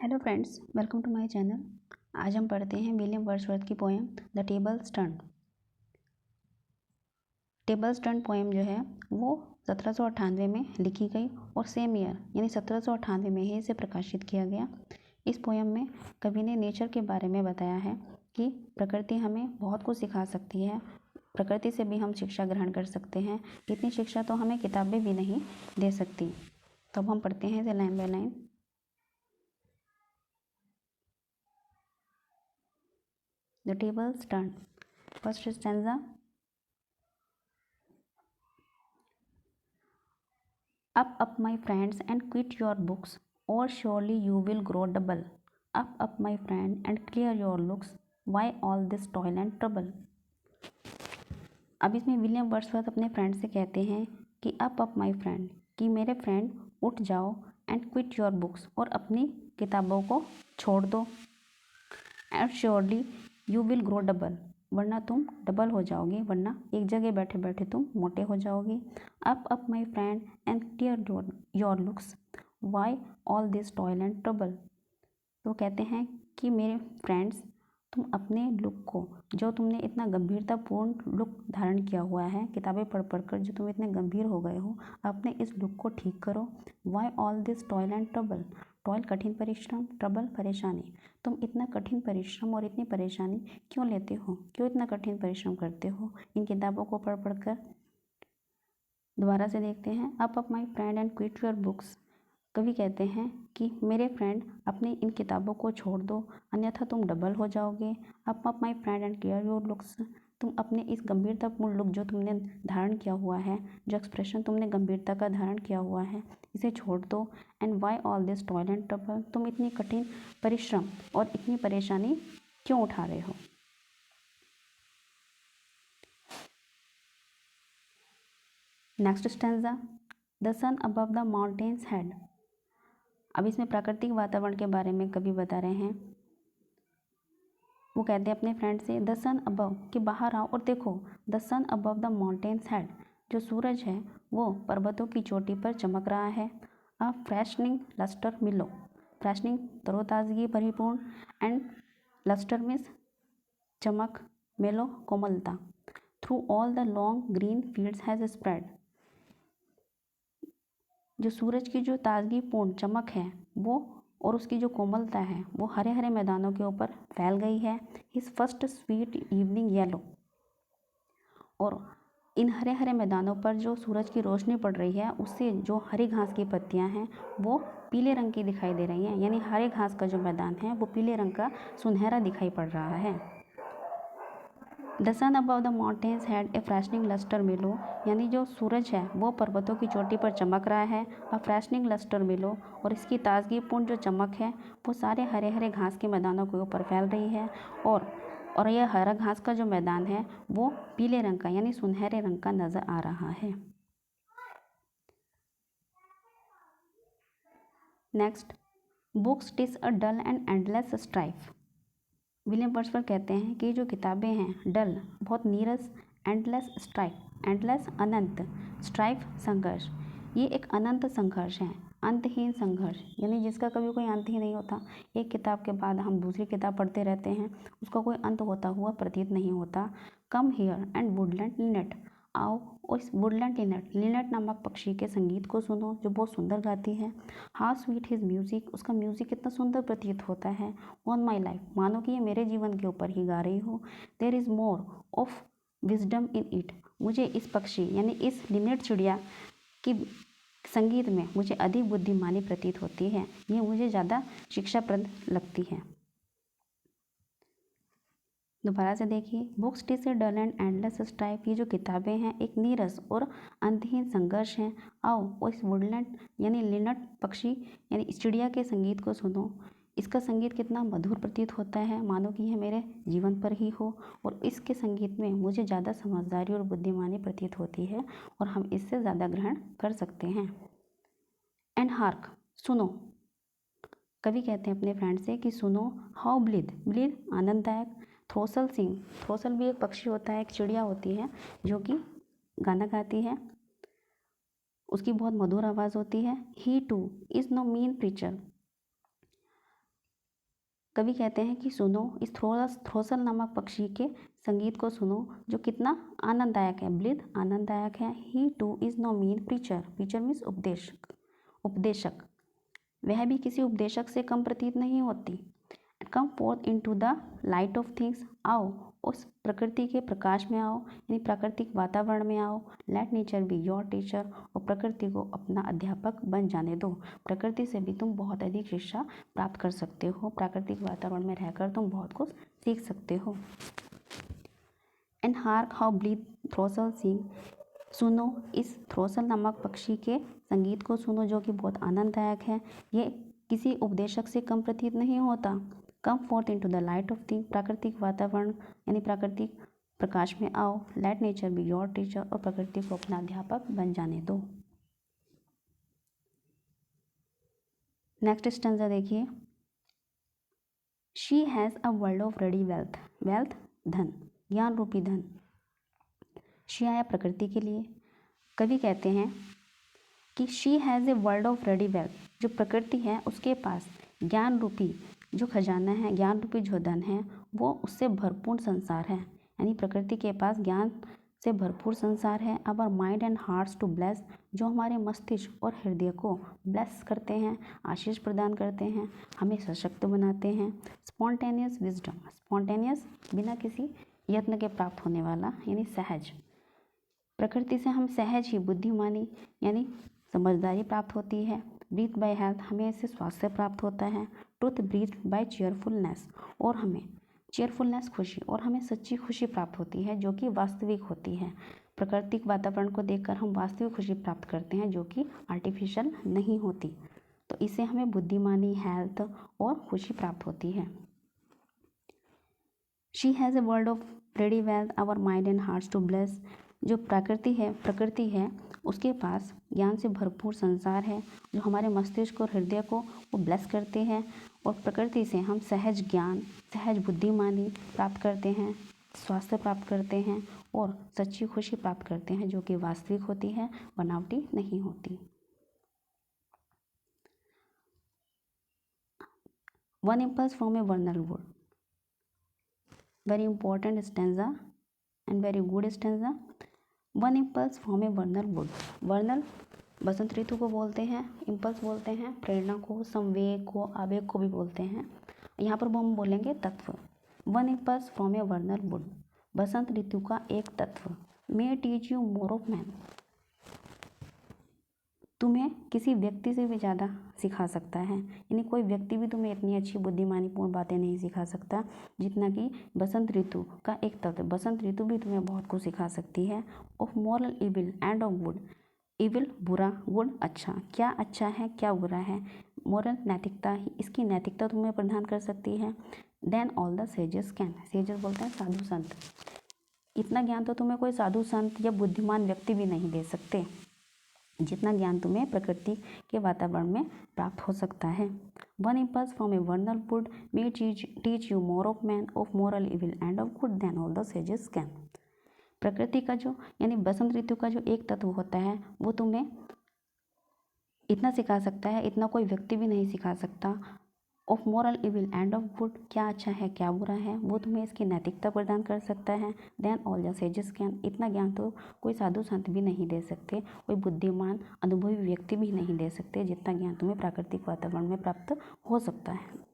Hello friends, welcome to my channel. आज हम पढ़ते हैं विलियम वर्ड्सवर्थ की poem the tables turn. Tables turn poem जो है वो 1798 में लिखी गई और सेम ईयर यानी 1798 में ही इसे प्रकाशित किया गया। इस पोएम में कवि ने नेचर के बारे में बताया है कि प्रकृति हमें बहुत कुछ सिखा सकती है, प्रकृति से भी हम शिक्षा ग्रहण कर सकते हैं। इतनी शिक्षा तो हमें किताबें भी नहीं दे सकती। तो अब हम पढ़ते हैं इसे line by line. The tables turn. First stanza. Up, my friends, and quit your books, or surely you will grow double. Up, my friend, and clear your looks. Why all this toil and trouble? अब इसमें William Wordsworth अपने friend से कहते हैं कि up my friend, कि मेरे friend उठ जाओ, एंड क्विट योर बुक्स, और अपनी किताबों को छोड़ दो। And surely you will grow double, वरना तुम डबल हो जाओगे, वरना एक जगह बैठे बैठे तुम मोटे हो जाओगे। Up my friend and clear your looks, why all this toil and trouble. तो कहते हैं कि मेरे फ्रेंड्स, तुम अपने लुक को, जो तुमने इतना गंभीरतापूर्ण लुक धारण किया हुआ है, किताबें पढ़ पढ़ कर जो तुम इतने गंभीर हो गए हो, अपने इस लुक को ठीक करो। Why all this toil and trouble, toil कठिन परिश्रम, ट्रबल परेशानी। तुम इतना कठिन परिश्रम और इतनी परेशानी क्यों लेते हो, क्यों इतना कठिन परिश्रम करते हो इन किताबों को पढ़ पढ़ कर। दोबारा से देखते हैं। Up my friend and quit your books. कवि कहते हैं कि मेरे फ्रेंड, अपनी इन किताबों को छोड़ दो, अन्यथा तुम डबल हो जाओगे। Up my friend and clear your looks, तुम अपने इस गंभीरतापूर्ण लुक जो तुमने धारण किया हुआ है, जो एक्सप्रेशन तुमने गंभीरता का धारण किया हुआ है, इसे छोड़ दो। And why all this toil and trouble, तुम इतनी कठिन परिश्रम और इतनी परेशानी क्यों उठा रहे हो। Next stanza. The sun above the mountain's head. अब इसमें प्राकृतिक वातावरण के बारे में कवि बता रहे हैं। वो कहते हैं अपने फ्रेंड से, द सन अबव, कि बाहर आओ और देखो। The sun above the mountain's head, जो सूरज है वो पर्वतों की चोटी पर चमक रहा है। अ फ्रेशनिंग लस्टर मिलो, फ्रेशनिंग तरोताजगी परिपूर्ण, एंड लस्टर मीन्स चमक, मेलो कोमलता। Through all the long green fields has spread, जो सूरज की जो ताजगीपूर्ण चमक है वो और उसकी जो कोमलता है वो हरे हरे मैदानों के ऊपर फैल गई है। His first sweet evening yellow, और इन हरे हरे मैदानों पर जो सूरज की रोशनी पड़ रही है उससे जो हरी घास की पत्तियां हैं वो पीले रंग की दिखाई दे रही हैं, यानी हरे घास का जो मैदान है वो पीले रंग का सुनहरा दिखाई पड़ रहा है। The sun above the mountain's head a freshening lustre mild, यानी जो सूरज है वो पर्वतों की चोटी पर चमक रहा है। अ फ्रेशनिंग लस्टर मिलो, और इसकी ताजगीपूर्ण जो चमक है वो सारे हरे हरे घास के मैदानों के ऊपर फैल रही है। और यह हरा घास का जो मैदान है वो पीले रंग का यानी सुनहरे रंग का नजर आ रहा है। Next. Books TISS a dull and endless strife. William Wordsworth कहते हैं कि जो किताबें हैं डल, बहुत नीरस, एंडलेस स्ट्राइफ, एंडलेस अनंत, स्ट्राइफ संघर्ष, ये एक अनंत संघर्ष है, अंतहीन संघर्ष, यानी जिसका कभी कोई अंत ही नहीं होता। एक किताब के बाद हम दूसरी किताब पढ़ते रहते हैं, उसका कोई अंत होता हुआ प्रतीत नहीं होता। Come here and Woodland Lynette, आओ और इस वुडलैंड लिनेट, लिनेट नामक पक्षी के संगीत को सुनो जो बहुत सुंदर गाती है। हाउ स्वीट हिज म्यूज़िक, उसका म्यूज़िक कितना सुंदर प्रतीत होता है। ऑन माई लाइफ, मानो कि ये मेरे जीवन के ऊपर ही गा रही हो। There is more of wisdom in it, मुझे इस पक्षी यानी इस लिनेट चिड़िया की संगीत में मुझे अधिक बुद्धिमानी प्रतीत होती है, ये मुझे ज़्यादा शिक्षाप्रद लगती है। दोबारा से देखिए। Books TISS A dull and endless strife, ये जो किताबें हैं एक नीरस और अंतहीन संघर्ष हैं। आओ और इस वुडलैंड यानी लिनट पक्षी यानी इस चिड़िया के संगीत को सुनो, इसका संगीत कितना मधुर प्रतीत होता है, मानो कि यह मेरे जीवन पर ही हो, और इसके संगीत में मुझे ज़्यादा समझदारी और बुद्धिमानी प्रतीत होती है और हम इससे ज़्यादा ग्रहण कर सकते हैं। एंड हार्क, सुनो, कवि कहते हैं अपने फ्रेंड से कि सुनो। हाउ ब्लीद, ब्लीद आनंददायक, थ्रोसल सिंग, थ्रोसल भी एक पक्षी होता है, एक चिड़िया होती है जो कि गाना गाती है, उसकी बहुत मधुर आवाज़ होती है। He too is no mean preacher, कवि कहते हैं कि सुनो इस थ्रोसल नामक पक्षी के संगीत को सुनो जो कितना आनंददायक है, ब्लिद आनंददायक है। He too is no mean preacher, preacher means उपदेशक, उपदेशक, वह भी किसी उपदेशक से कम प्रतीत नहीं होती। Come forth into the light of things, आओ उस प्रकृति के प्रकाश में आओ, यानी प्राकृतिक वातावरण में आओ। Let nature be your teacher, और प्रकृति को अपना अध्यापक बन जाने दो। प्रकृति से भी तुम बहुत अधिक शिक्षा प्राप्त कर सकते हो, प्राकृतिक वातावरण में रहकर तुम बहुत कुछ सीख सकते हो। एंड हार्क हाउ ब्लीड थ्रोसल सिंग, सुनो इस थ्रोसल नामक पक्षी के संगीत को सुनो जो कि बहुत आनंददायक है, ये किसी उपदेशक से कम प्रतीत नहीं होता। कम fourth into the light of thing, प्राकृतिक वातावरण यानी प्राकृतिक प्रकाश में आओ। Let nature be your teacher, और प्रकृति को अपना अध्यापक बन जाने दो। नेक्स्ट स्टेंजा देखिए। She has a world of ready wealth, wealth धन, ज्ञान रूपी धन। शी आया प्रकृति के लिए। कवि कहते हैं कि she has a world of ready wealth, जो प्रकृति है उसके पास ज्ञान रूपी जो खजाना है, ज्ञान रूपी जो धन है, वो उससे भरपूर संसार है, यानी प्रकृति के पास ज्ञान से भरपूर संसार है। Our mind and hearts to bless, जो हमारे मस्तिष्क और हृदय को ब्लेस करते हैं, आशीष प्रदान करते हैं, हमें सशक्त बनाते हैं। स्पॉन्टेनियस विजडम, स्पॉन्टेनियस बिना किसी यत्न के प्राप्त होने वाला, यानी सहज। प्रकृति से हम सहज ही बुद्धिमानी यानी समझदारी प्राप्त होती है। ब्रीथ बाय हेल्थ, हमें इससे स्वास्थ्य प्राप्त होता है। ट्रुथ ब्रीथ बाय चेयरफुलनेस, और हमें चेयरफुलनेस खुशी, और हमें सच्ची खुशी प्राप्त होती है जो कि वास्तविक होती है। प्राकृतिक वातावरण को देखकर हम वास्तविक खुशी प्राप्त करते हैं जो कि आर्टिफिशियल नहीं होती। तो इससे हमें बुद्धिमानी, हेल्थ और खुशी प्राप्त होती है। She has a world of ready wealth, our mind and hearts to bless, जो प्रकृति है उसके पास ज्ञान से भरपूर संसार है, जो हमारे मस्तिष्क और हृदय को वो ब्लेस करते हैं। और प्रकृति से हम सहज ज्ञान, सहज बुद्धिमानी प्राप्त करते हैं, स्वास्थ्य प्राप्त करते हैं और सच्ची खुशी प्राप्त करते हैं जो कि वास्तविक होती है, बनावटी नहीं होती। One impulse from a vernal wood, very important stanza and very good stanza. One impulse from a vernal wood, vernal बसंत ऋतु को बोलते हैं, इम्पल्स बोलते हैं प्रेरणा को, संवेग को, आवेग को भी बोलते हैं। यहाँ पर वो हम बोलेंगे तत्व। One impulse from a vernal wood, बसंत ऋतु का एक तत्व। May teach you more of man, तुम्हें किसी व्यक्ति से भी ज़्यादा सिखा सकता है, यानी कोई व्यक्ति भी तुम्हें इतनी अच्छी बुद्धिमानीपूर्ण बातें नहीं सिखा सकता जितना कि बसंत ऋतु का एक तत्व। बसंत ऋतु भी तुम्हें बहुत कुछ सिखा सकती है। Of moral evil and of good, evil बुरा, गुड अच्छा, क्या अच्छा है क्या बुरा है, मॉरल नैतिकता, इसकी नैतिकता तुम्हें प्रदान कर सकती है। Than all the sages can, sages बोलते हैं साधु संत, इतना ज्ञान तो तुम्हें कोई साधु संत या बुद्धिमान व्यक्ति भी नहीं दे सकते जितना ज्ञान तुम्हें प्रकृति के वातावरण में प्राप्त हो सकता है। One impulse from a vernal wood may teach you more of man, of moral evil and of good than all the sages can. प्रकृति का जो यानी बसंत ऋतु का जो एक तत्व होता है वो तुम्हें इतना सिखा सकता है, इतना कोई व्यक्ति भी नहीं सिखा सकता। Of moral evil and of good, क्या अच्छा है क्या बुरा है, वो तुम्हें इसकी नैतिकता प्रदान कर सकता है। Than all the sages can, इतना ज्ञान तो कोई साधु संत भी नहीं दे सकते, कोई बुद्धिमान अनुभवी व्यक्ति भी नहीं दे सकते जितना ज्ञान तुम्हें प्राकृतिक वातावरण में प्राप्त हो सकता है।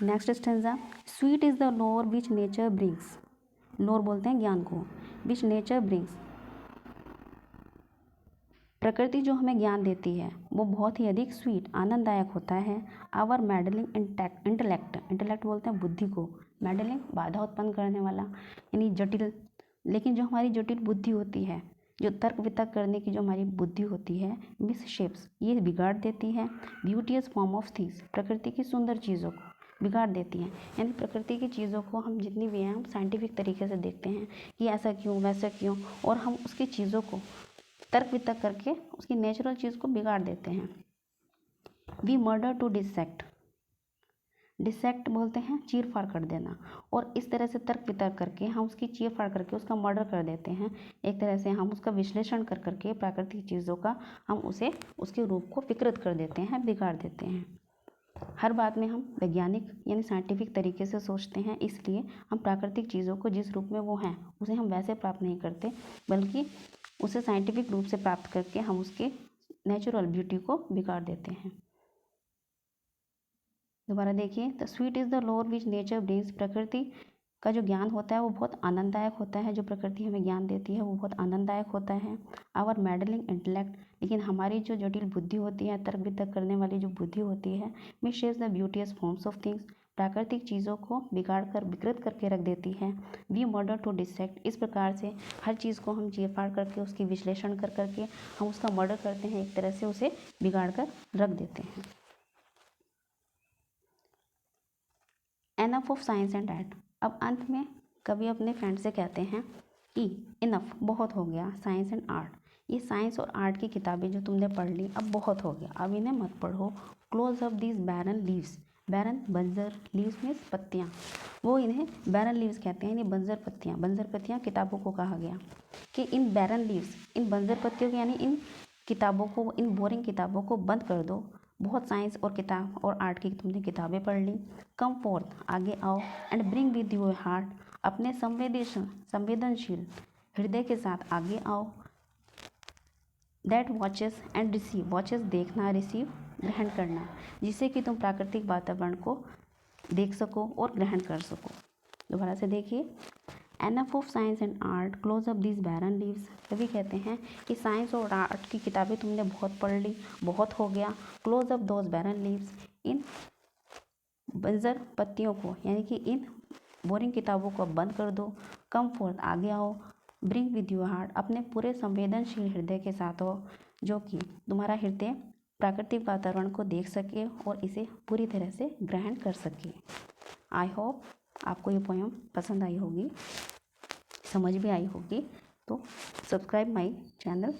Next stanza. Sweet is the लोर विच नेचर ब्रिंग्स, लोर बोलते हैं ज्ञान को, विच नेचर ब्रिंग्स, प्रकृति जो हमें ज्ञान देती है वो बहुत ही अधिक स्वीट आनंददायक होता है। आवर मेडलिंग इंटेलेक्ट, इंटेलेक्ट बोलते हैं बुद्धि को, मेडलिंग बाधा उत्पन्न करने वाला यानी जटिल, लेकिन जो हमारी जटिल बुद्धि होती है, जो तर्क वितर्क करने की जो हमारी बुद्धि होती है, मिस शेप्स, ये बिगाड़ देती है। ब्यूटियस फॉर्म ऑफ थिंग्स, प्रकृति की सुंदर चीज़ों को बिगाड़ देती हैं, यानी प्रकृति की चीज़ों को हम जितनी भी हैं हम साइंटिफिक तरीके से देखते हैं कि ऐसा क्यों वैसा क्यों, और हम उसकी चीज़ों को तर्क वितर्क करके उसकी नेचुरल चीज़ को बिगाड़ देते हैं। We murder to dissect, dissect बोलते हैं चीर फाड़ कर देना, और इस तरह से तर्क वितर्क करके हम उसकी चीर फाड़ करके उसका मर्डर कर देते हैं। एक तरह से हम उसका विश्लेषण कर करके प्राकृतिक चीज़ों का हम उसे उसके रूप को विकृत कर देते हैं, बिगाड़ देते हैं। हर बात में हम वैज्ञानिक यानी साइंटिफिक तरीके से सोचते हैं, इसलिए हम प्राकृतिक चीज़ों को जिस रूप में वो हैं उसे हम वैसे प्राप्त नहीं करते, बल्कि उसे साइंटिफिक रूप से प्राप्त करके हम उसके नेचुरल ब्यूटी को बिगाड़ देते हैं। दोबारा देखिए, द स्वीट इज़ द लोर विच नेचर ब्रिंग्स। प्रकृति का जो ज्ञान होता है वो बहुत आनंददायक होता है, जो प्रकृति हमें ज्ञान देती है वो बहुत आनंददायक होता है। आवर मेडलिंग इंटेलेक्ट, लेकिन हमारी जो जटिल बुद्धि होती है, तर्क वितर्क करने वाली जो बुद्धि होती है, misshapes the beauteous forms of things, प्राकृतिक चीज़ों को बिगाड़ कर विकृत करके रख देती है। वी मर्डर टू डिसेक्ट, इस प्रकार से हर चीज़ को हम चीर फाड़ करके उसकी विश्लेषण कर करके हम उसका मर्डर करते हैं, एक तरह से उसे बिगाड़ कर रख देते हैं। Enough of science and art. अब अंत में कवि अपने फ्रेंड से कहते हैं कि इनफ, बहुत हो गया, साइंस एंड आर्ट, ये साइंस और आर्ट की किताबें जो तुमने पढ़ ली अब बहुत हो गया, अब इन्हें मत पढ़ो। Close up these barren leaves, barren बंजर, लीव्स मीन्स पत्तियाँ, वो इन्हें बैरन लीव्स कहते हैं, यानी बंजर पत्तियाँ किताबों को कहा गया कि इन बैरन लीव्स, इन बंजर पत्तियों को यानी इन किताबों को, इन बोरिंग किताबों को बंद कर दो। बहुत साइंस और किताब और आर्ट की तुमने किताबें पढ़ ली, कम फोर्थ, आगे आओ, and bring with your heart, अपने संवेदनशील हृदय के साथ आगे आओ। That watches and receive, watches देखना, रिसीव ग्रहण करना, जिससे कि तुम प्राकृतिक वातावरण को देख सको और ग्रहण कर सको। दोबारा से देखिए, enough of science and art, close up this barren leaves. कभी कहते हैं कि साइंस और आर्ट की किताबें तुमने बहुत पढ़ ली, बहुत हो गया, close up those barren leaves, इन बंजर पत्तियों को यानी कि इन बोरिंग किताबों को बंद कर दो। कम फोर्थ, आगे आओ, ब्रिंग विद योर हार्ट, अपने पूरे संवेदनशील हृदय के साथ हो, जो कि तुम्हारा हृदय प्राकृतिक वातावरण को देख सके और इसे पूरी तरह से ग्रहण कर सके। आई होप आपको ये पोएम पसंद आई होगी, समझ भी आई होगी। तो सब्सक्राइब माई चैनल।